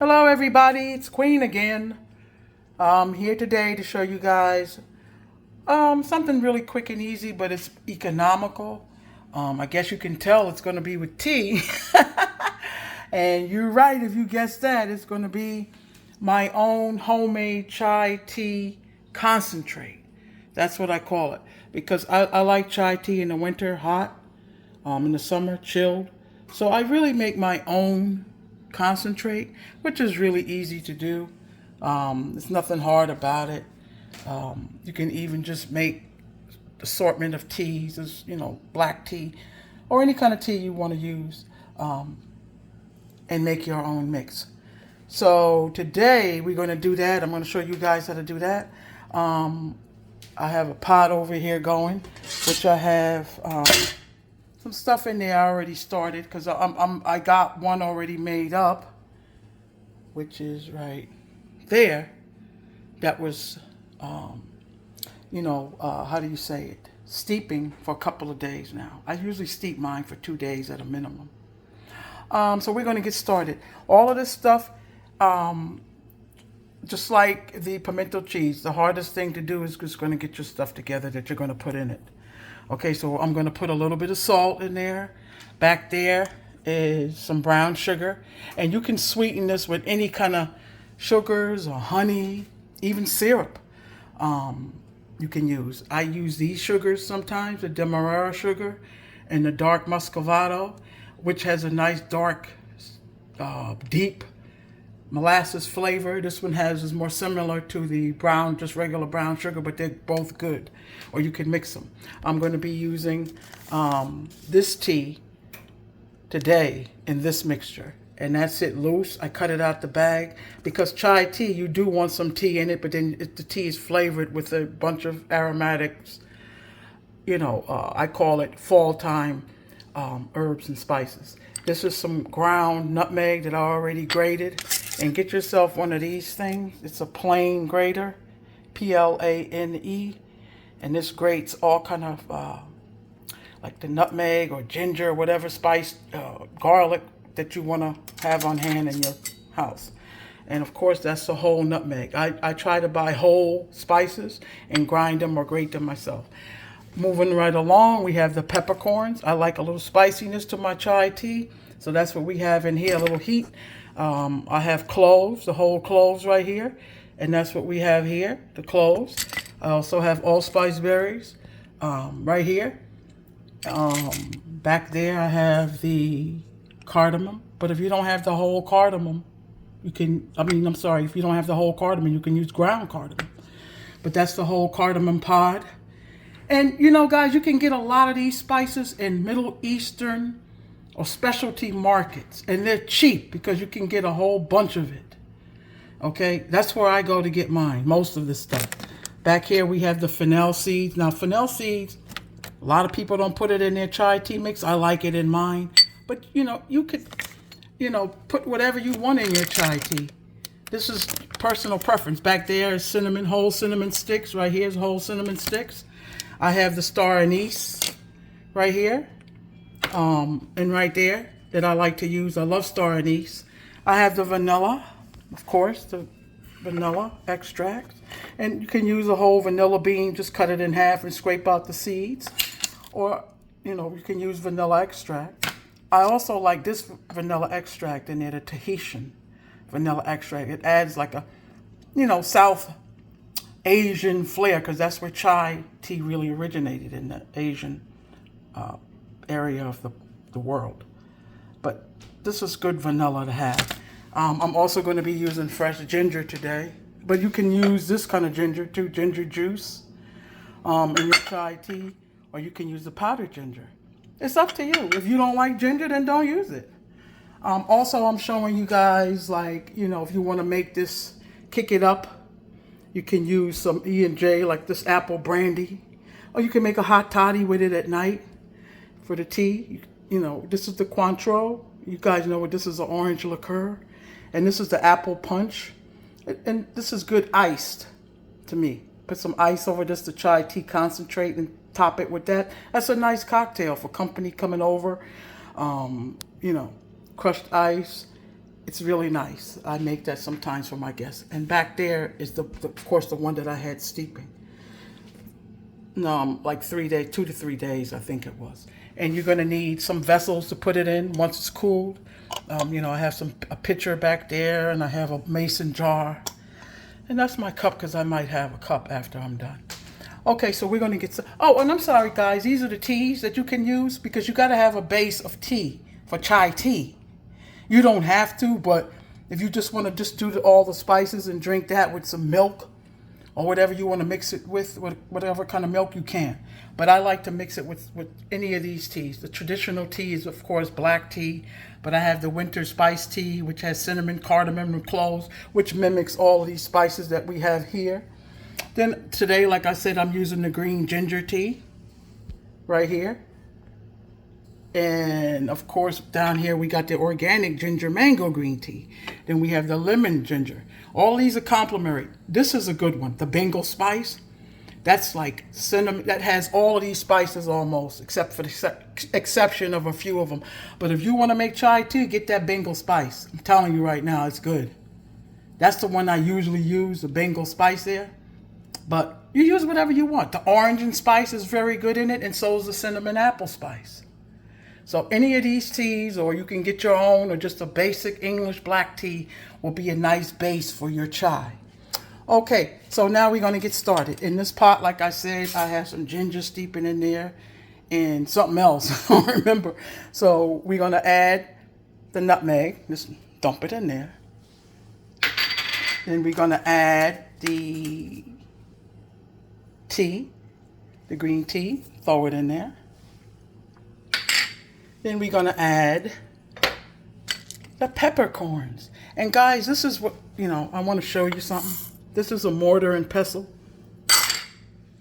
Hello everybody, it's Queen again. I'm here today to show you guys something really quick and easy, but it's economical. I guess you can tell it's going to be with tea. And you're right if you guessed that. It's going to be my own homemade chai tea concentrate. That's what I call it. Because I like chai tea in the winter, hot, in the summer, chilled. So I really make my own concentrate, which is really easy to do. There's nothing hard about it. You can even just make assortment of teas, black tea, or any kind of tea you want to use, and make your own mix. So today we're going to do that. I'm going to show you guys how to do that. I have a pot over here going, which I have some stuff in there I already started because I got one already made up, which is right there. That was, how do you say it? Steeping for a couple of days now. I usually steep mine for 2 days at a minimum. So we're going to get started. All of this stuff, just like the pimento cheese, the hardest thing to do is just going to get your stuff together that you're going to put in it. Okay, so I'm going to put a little bit of salt in there. Back there is some brown sugar. And you can sweeten this with any kind of sugars or honey, even syrup you can use. I use these sugars sometimes, the Demerara sugar and the dark muscovado, which has a nice dark, deep molasses flavor. This one is more similar to the brown, just regular brown sugar, but they're both good. Or you can mix them. I'm going to be using this tea today in this mixture. And that's it loose. I cut it out the bag because chai tea, you do want some tea in it, but then the tea is flavored with a bunch of aromatics. I call it fall time herbs and spices. This is some ground nutmeg that I already grated. And get yourself one of these things. It's a plain grater, Plane. And this grates all kind of like the nutmeg or ginger, whatever spice, garlic that you want to have on hand in your house. And of course, that's the whole nutmeg. I try to buy whole spices and grind them or grate them myself. Moving right along, we have the peppercorns. I like a little spiciness to my chai tea. So that's what we have in here, a little heat. I have cloves, the whole cloves right here. And that's what we have here, the cloves. I also have allspice berries right here. Back there I have the cardamom. But if you don't have the whole cardamom, if you don't have the whole cardamom, you can use ground cardamom. But that's the whole cardamom pod. And guys, you can get a lot of these spices in Middle Eastern or specialty markets. And they're cheap because you can get a whole bunch of it. Okay, that's where I go to get mine, most of this stuff. Back here we have the fennel seeds. Now fennel seeds, a lot of people don't put it in their chai tea mix. I like it in mine. But you could, put whatever you want in your chai tea. This is personal preference. Back there is cinnamon, whole cinnamon sticks. Right here is whole cinnamon sticks. I have the star anise right here. And right there that I like to use. I love star anise. I have the vanilla, of course, the vanilla extract. And you can use a whole vanilla bean, just cut it in half and scrape out the seeds. Or, you can use vanilla extract. I also like this vanilla extract in there, the Tahitian vanilla extract. It adds like a, South Asian flair, because that's where chai tea really originated, in the Asian area of the world. But this is good vanilla to have. I'm also going to be using fresh ginger today, but you can use this kind of ginger too, ginger juice in your chai tea, or you can use the powdered ginger. It's up to you. If you don't like ginger, then don't use it. Also, I'm showing you guys, like, if you want to make this, kick it up, you can use some E&J, like this apple brandy, or you can make a hot toddy with it at night for the tea. This is the Cointreau. You guys know what this is, an orange liqueur. And this is the apple punch. And this is good iced to me. Put some ice over this, the chai tea concentrate, and top it with that. That's a nice cocktail for company coming over. Crushed ice It's really nice. I make that sometimes for my guests. And back there is of course, the one that I had steeping. No, like 3 days, 2 to 3 days, I think it was. And you're gonna need some vessels to put it in once it's cooled. I have a pitcher back there, and I have a mason jar. And that's my cup because I might have a cup after I'm done. Okay, so we're gonna get some. Oh, and I'm sorry, guys. These are the teas that you can use because you gotta have a base of tea for chai tea. You don't have to, but if you just want to just do all the spices and drink that with some milk or whatever you want to mix it with whatever kind of milk you can. But I like to mix it with any of these teas. The traditional tea is, of course, black tea, but I have the winter spice tea, which has cinnamon, cardamom, and cloves, which mimics all of these spices that we have here. Then today, like I said, I'm using the green ginger tea right here. And of course, down here, we got the organic ginger mango green tea. Then we have the lemon ginger. All these are complementary. This is a good one. The Bengal spice. That's like cinnamon. That has all of these spices almost, except for the exception of a few of them. But if you want to make chai tea, get that Bengal spice. I'm telling you right now, it's good. That's the one I usually use, the Bengal spice there. But you use whatever you want. The orange and spice is very good in it, and so is the cinnamon apple spice. So any of these teas, or you can get your own, or just a basic English black tea will be a nice base for your chai. Okay, so now we're going to get started. In this pot, like I said, I have some ginger steeping in there and something else. I don't remember. So we're going to add the nutmeg. Just dump it in there. Then we're going to add the tea, the green tea. Throw it in there. Then we're going to add the peppercorns. And guys, this is what, I want to show you something. This is a mortar and pestle.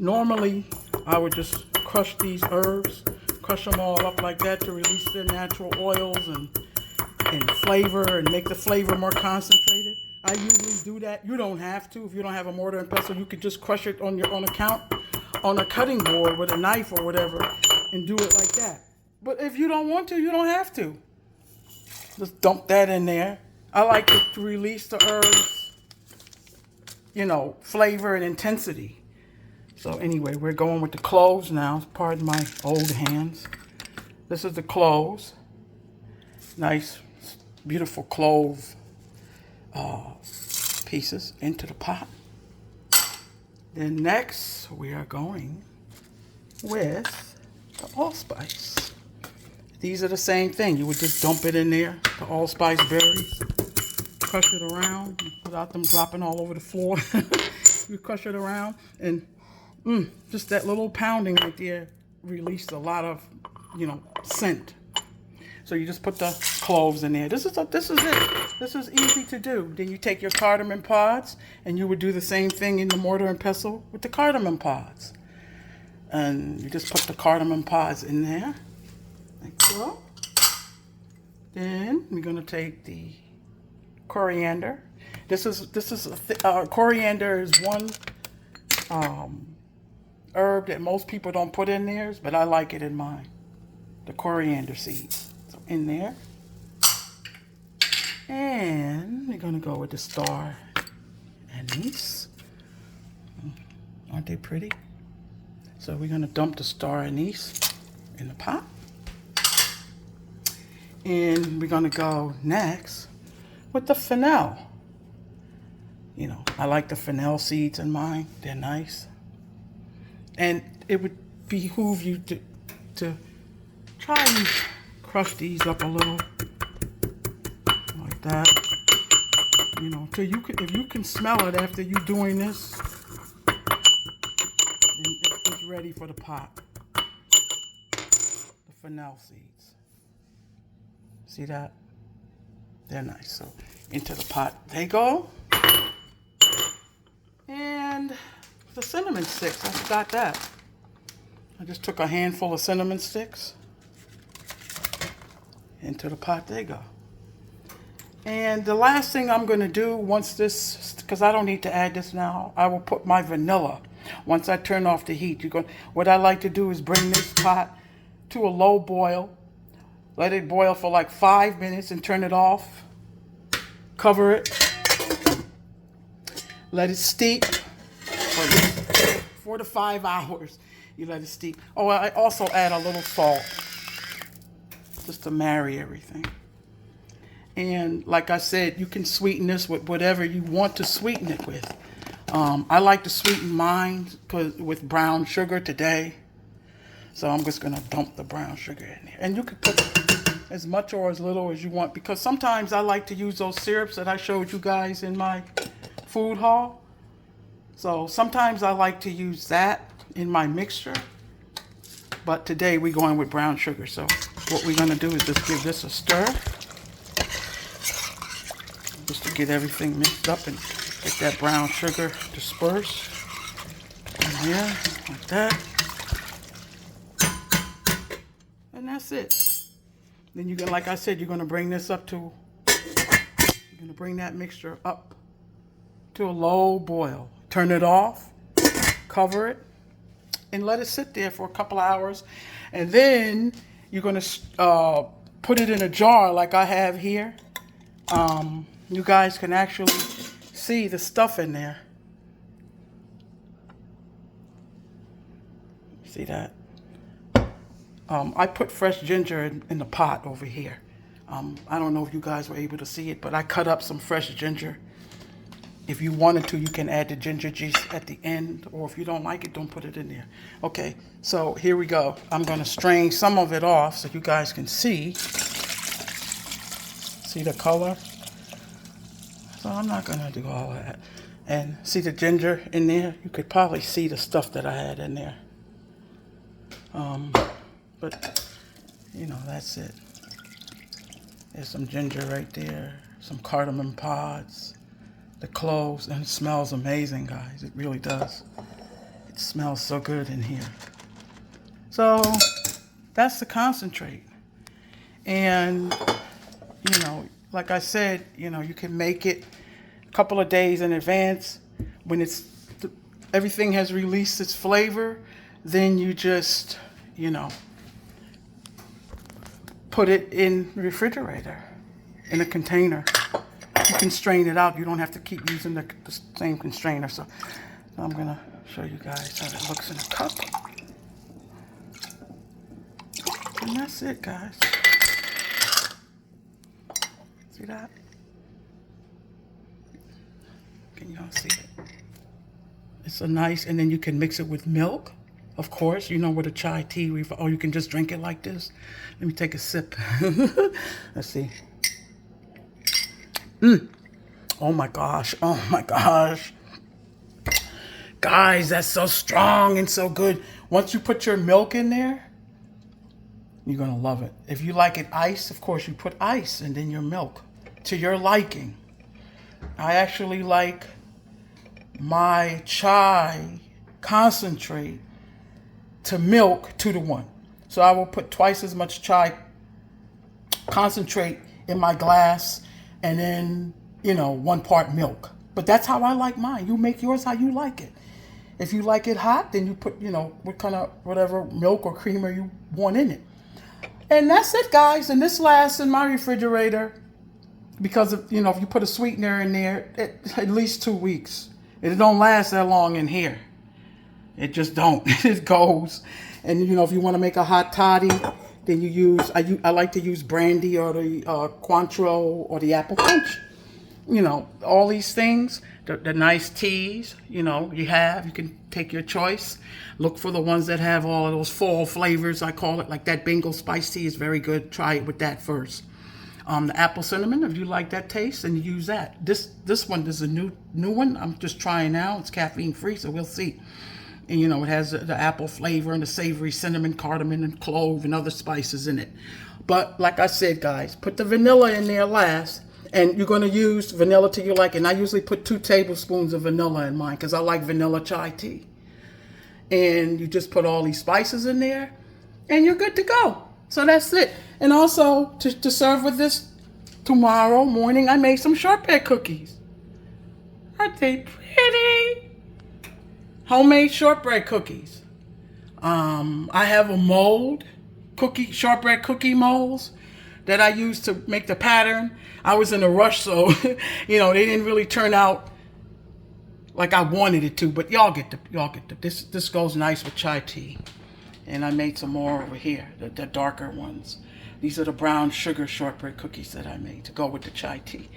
Normally, I would just crush these herbs, crush them all up like that to release their natural oils and flavor and make the flavor more concentrated. I usually do that. You don't have to. If you don't have a mortar and pestle, you could just crush it on a cutting board with a knife or whatever and do it like that. But if you don't want to, you don't have to. Just dump that in there. I like it to release the herbs, flavor and intensity. So anyway, we're going with the cloves now. Pardon my old hands. This is the cloves. Nice, beautiful clove pieces into the pot. Then next, we are going with the allspice. These are the same thing. You would just dump it in there, the allspice berries, crush it around without them dropping all over the floor. You crush it around, and just that little pounding right there released a lot of, scent. So you just put the cloves in there. This is it. This is easy to do. Then you take your cardamom pods, and you would do the same thing in the mortar and pestle with the cardamom pods. And you just put the cardamom pods in there. Like so. Then we're going to take the coriander. Coriander is one herb that most people don't put in theirs, but I like it in mine. The coriander seeds. So in there. And we're going to go with the star anise. Aren't they pretty? So we're going to dump the star anise in the pot. And we're going to go next with the fennel. I like the fennel seeds in mine. They're nice. And it would behoove you to try and crush these up a little like that. Till if you can smell it after you doing this, then it's ready for the pot. The fennel seeds. See that? They're nice. So into the pot they go. And the cinnamon sticks, I forgot that. I just took a handful of cinnamon sticks. Into the pot they go. And the last thing I'm going to do once this, because I don't need to add this now, I will put my vanilla. Once I turn off the heat, what I like to do is bring this pot to a low boil. Let it boil for like 5 minutes and turn it off. Cover it. Let it steep for 4 to 5 hours. You let it steep. Oh, I also add a little salt just to marry everything. And like I said, you can sweeten this with whatever you want to sweeten it with. I like to sweeten mine with brown sugar today. So I'm just going to dump the brown sugar in there. And you can put as much or as little as you want, because sometimes I like to use those syrups that I showed you guys in my food haul. So sometimes I like to use that in my mixture. But today we're going with brown sugar. So what we're going to do is just give this a stir. Just to get everything mixed up and get that brown sugar dispersed. In here, like that. And that's it. Then you're gonna, like I said, you're gonna bring this up to, you're gonna bring that mixture up to a low boil. Turn it off, cover it, and let it sit there for a couple hours. And then you're gonna put it in a jar like I have here. You guys can actually see the stuff in there. See that? I put fresh ginger in the pot over here. I don't know if you guys were able to see it, but I cut up some fresh ginger. If you wanted to, you can add the ginger juice at the end, or if you don't like it, don't put it in there. Okay, so here we go. I'm going to strain some of it off so you guys can see. See the color? So I'm not going to do all that. And see the ginger in there? You could probably see the stuff that I had in there. But, you know, that's it. There's some ginger right there. Some cardamom pods. The cloves. And it smells amazing, guys. It really does. It smells so good in here. So, that's the concentrate. And, you know, like I said, you know, you can make it a couple of days in advance. When everything has released its flavor, then you just, you know, put it in the refrigerator in a container. You can strain it out. You don't have to keep using the same constrainer. So I'm going to show you guys how it looks in a cup. And that's it, guys. See that? Can y'all see it? It's a nice, and then you can mix it with milk. Of course, you know, with a chai tea, or you can just drink it like this. Let me take a sip. Let's see. Oh my gosh. Oh my gosh. Guys, that's so strong and so good. Once you put your milk in there, you're going to love it. If you like it ice, of course, you put ice and then your milk to your liking. I actually like my chai concentrate to milk 2-to-1. So I will put twice as much chai concentrate in my glass and then, you know, 1 part milk. But that's how I like mine. You make yours how you like it. If you like it hot, then you put, you know, what kind of whatever milk or creamer you want in it. And that's it, guys. And this lasts in my refrigerator because, of, you know, if you put a sweetener in there, at least 2 weeks. It don't last that long in here. It just don't. It goes. And, you know, if you want to make a hot toddy, then you use, I like to use brandy or the Cointreau or the apple punch. You know, all these things, the nice teas, you know, you can take your choice. Look for the ones that have all of those fall flavors, I call it, like that Bengal spice tea is very good. Try it with that first. The apple cinnamon, if you like that taste, then you use that. This one is a new one. I'm just trying now. It's caffeine free, so we'll see. And, you know, it has the apple flavor and the savory cinnamon, cardamom, and clove and other spices in it. But like I said, guys, put the vanilla in there last. And you're going to use vanilla to your liking. I usually put 2 tablespoons of vanilla in mine because I like vanilla chai tea. And you just put all these spices in there and you're good to go. So that's it. And also to serve with this tomorrow morning, I made some shortbread cookies. Aren't they pretty? Homemade shortbread cookies. I have a mold, shortbread cookie molds. that I used to make the pattern, I was in a rush, so you know, they didn't really turn out like I wanted it to. But y'all get the this goes nice with chai tea. And I made some more over here, the darker ones. These are the brown sugar shortbread cookies that I made to go with the chai tea.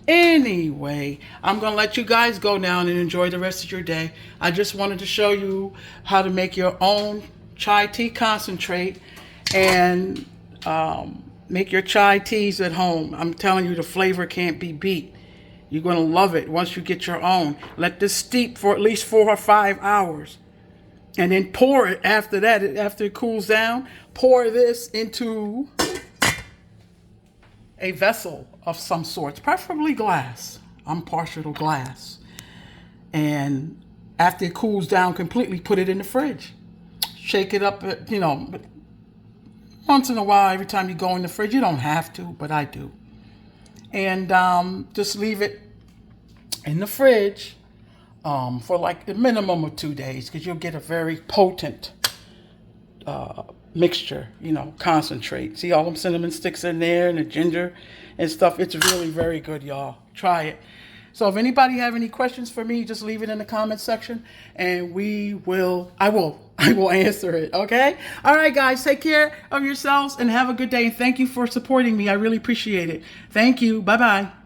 Anyway, I'm going to let you guys go now and enjoy the rest of your day. I just wanted to show you how to make your own chai tea concentrate and make your chai teas at home. I'm telling you, the flavor can't be beat. You're going to love it once you get your own. Let this steep for at least 4 or 5 hours. And then pour it after that, after it cools down, pour this into a vessel of some sort, preferably glass. I'm partial to glass. And after it cools down completely, put it in the fridge. Shake it up, you know, once in a while, every time you go in the fridge. You don't have to, but I do. And just leave it in the fridge for like the minimum of 2 days, because you'll get a very potent mixture, you know, concentrate. See all them cinnamon sticks in there and the ginger and stuff. It's really very good, y'all. Try it. So if anybody have any questions for me, just leave it in the comment section and I will answer it. Okay. All right, guys, take care of yourselves and have a good day. And thank you for supporting me. I really appreciate it. Thank you. Bye-bye.